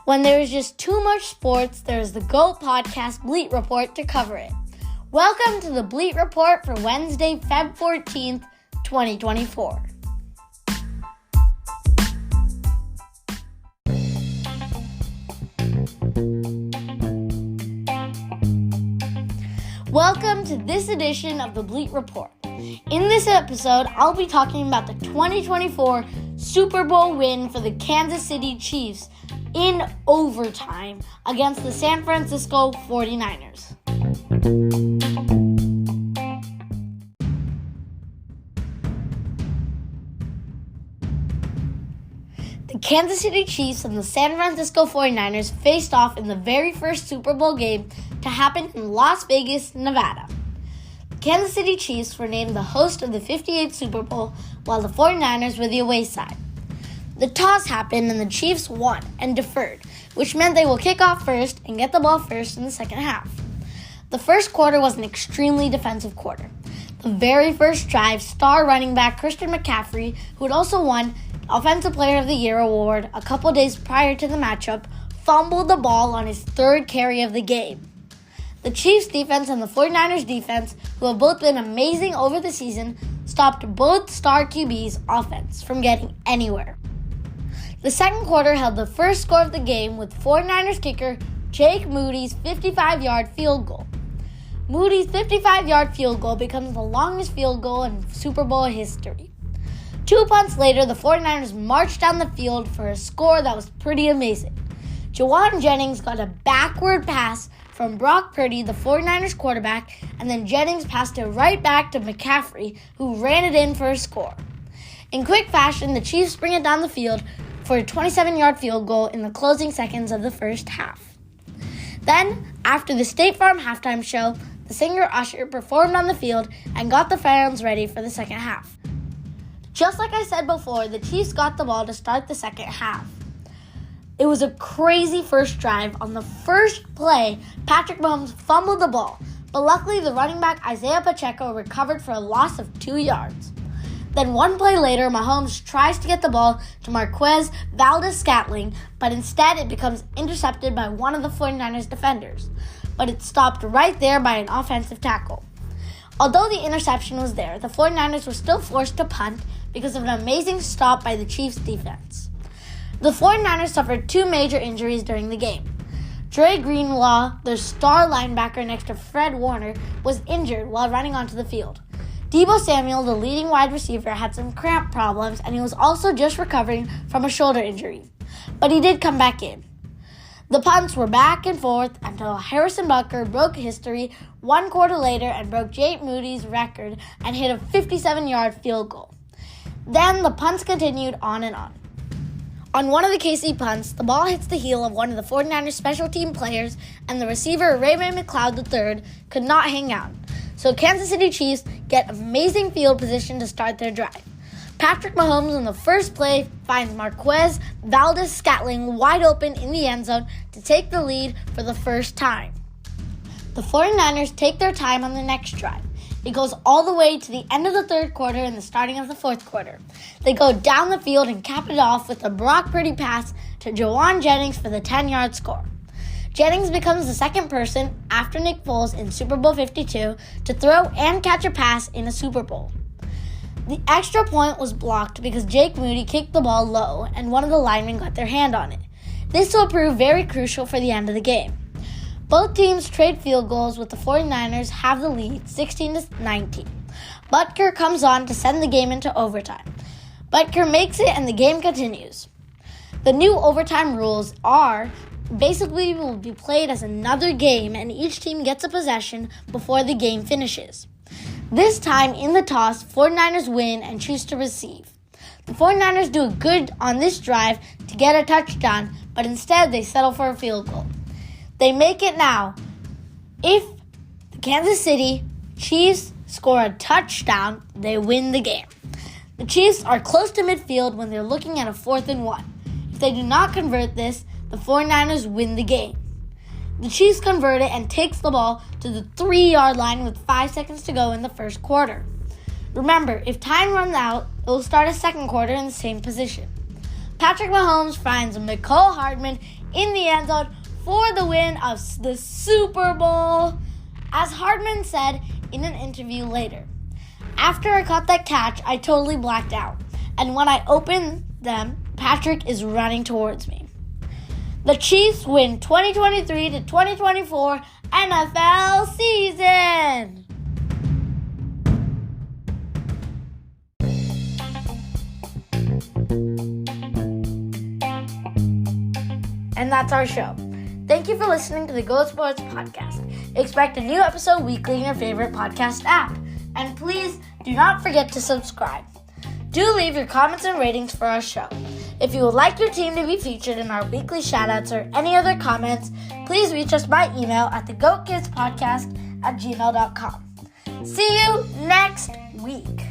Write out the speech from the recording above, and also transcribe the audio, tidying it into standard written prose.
When there is just too much sports, there is the G.O.A.T podcast BLEAT report to cover it. Welcome to the BLEAT report for Wednesday, Feb 14th, 2024. Welcome to this edition of the BLEAT report. In this episode, I'll be talking about the 2024 Super Bowl win for the Kansas City Chiefs in overtime against the San Francisco 49ers. The Kansas City Chiefs and the San Francisco 49ers faced off in the very first Super Bowl game to happen in Las Vegas, Nevada. The Kansas City Chiefs were named the host of the 58th Super Bowl, while the 49ers were the away side. The toss happened and the Chiefs won and deferred, which meant they will kick off first and get the ball first in the second half. The first quarter was an extremely defensive quarter. The very first drive, star running back Christian McCaffrey, who had also won Offensive Player of the Year award a couple days prior to the matchup, fumbled the ball on his third carry of the game. The Chiefs defense and the 49ers defense, who have both been amazing over the season, stopped both star QBs' offense from getting anywhere. The second quarter held the first score of the game with 49ers kicker Jake Moody's 55-yard field goal. Moody's 55-yard field goal becomes the longest field goal in Super Bowl history. 2 punts later, the 49ers marched down the field for a score that was pretty amazing. Jauan Jennings got a backward pass from Brock Purdy, the 49ers quarterback, and then Jennings passed it right back to McCaffrey, who ran it in for a score. In quick fashion, the Chiefs bring it down the field for a 27-yard field goal in the closing seconds of the first half. Then, after the State Farm halftime show, the singer Usher performed on the field and got the fans ready for the second half. Just like I said before, the Chiefs got the ball to start the second half. It was a crazy first drive. On the first play, Patrick Mahomes fumbled the ball, but luckily the running back Isaiah Pacheco recovered for a loss of 2 yards. Then one play later, Mahomes tries to get the ball to Marquez Valdes-Scantling, but instead it becomes intercepted by one of the 49ers defenders. But it's stopped right there by an offensive tackle. Although the interception was there, the 49ers were still forced to punt because of an amazing stop by the Chiefs defense. The 49ers suffered 2 major injuries during the game. Dre Greenlaw, their star linebacker next to Fred Warner, was injured while running onto the field. Deebo Samuel, the leading wide receiver, had some cramp problems, and he was also just recovering from a shoulder injury. But he did come back in. The punts were back and forth until Harrison Butker broke history 1 quarter later and broke Jake Moody's record and hit a 57-yard field goal. Then the punts continued on and on. On one of the KC punts, the ball hits the heel of one of the 49ers special team players, and the receiver Raymond McLeod III could not hang out. So Kansas City Chiefs get amazing field position to start their drive. Patrick Mahomes on the first play finds Marquez Valdes-Scantling wide open in the end zone to take the lead for the first time. The 49ers take their time on the next drive. It goes all the way to the end of the third quarter and the starting of the fourth quarter. They go down the field and cap it off with a Brock Purdy pass to Jauan Jennings for the 10-yard score. Jennings becomes the second person, after Nick Foles in Super Bowl 52, to throw and catch a pass in a Super Bowl. The extra point was blocked because Jake Moody kicked the ball low and one of the linemen got their hand on it. This will prove very crucial for the end of the game. Both teams trade field goals with the 49ers have the lead 16-19. Butker comes on to send the game into overtime. Butker makes it and the game continues. The new overtime rules are basically will be played as another game and each team gets a possession before the game finishes. This time in the toss, 49ers win and choose to receive. The 49ers do good on this drive to get a touchdown, but instead they settle for a field goal. They make it now. If the Kansas City Chiefs score a touchdown, they win the game. The Chiefs are close to midfield when they're looking at a 4th and 1. If they do not convert this, the 49ers win the game. The Chiefs convert it and takes the ball to the 3-yard line with 5 seconds to go in the first quarter. Remember, if time runs out, it will start a second quarter in the same position. Patrick Mahomes finds Mecole Hardman in the end zone for the win of the Super Bowl. As Hardman said in an interview later, "After I caught that catch, I totally blacked out. And when I opened them, Patrick is running towards me." The Chiefs win 2023 to 2024 NFL season. And that's our show. Thank you for listening to the Go Sports podcast. Expect a new episode weekly in your favorite podcast app. And please do not forget to subscribe. Do leave your comments and ratings for our show. If you would like your team to be featured in our weekly shoutouts or any other comments, please reach us by email at thegoatkidspodcast@gmail.com. See you next week.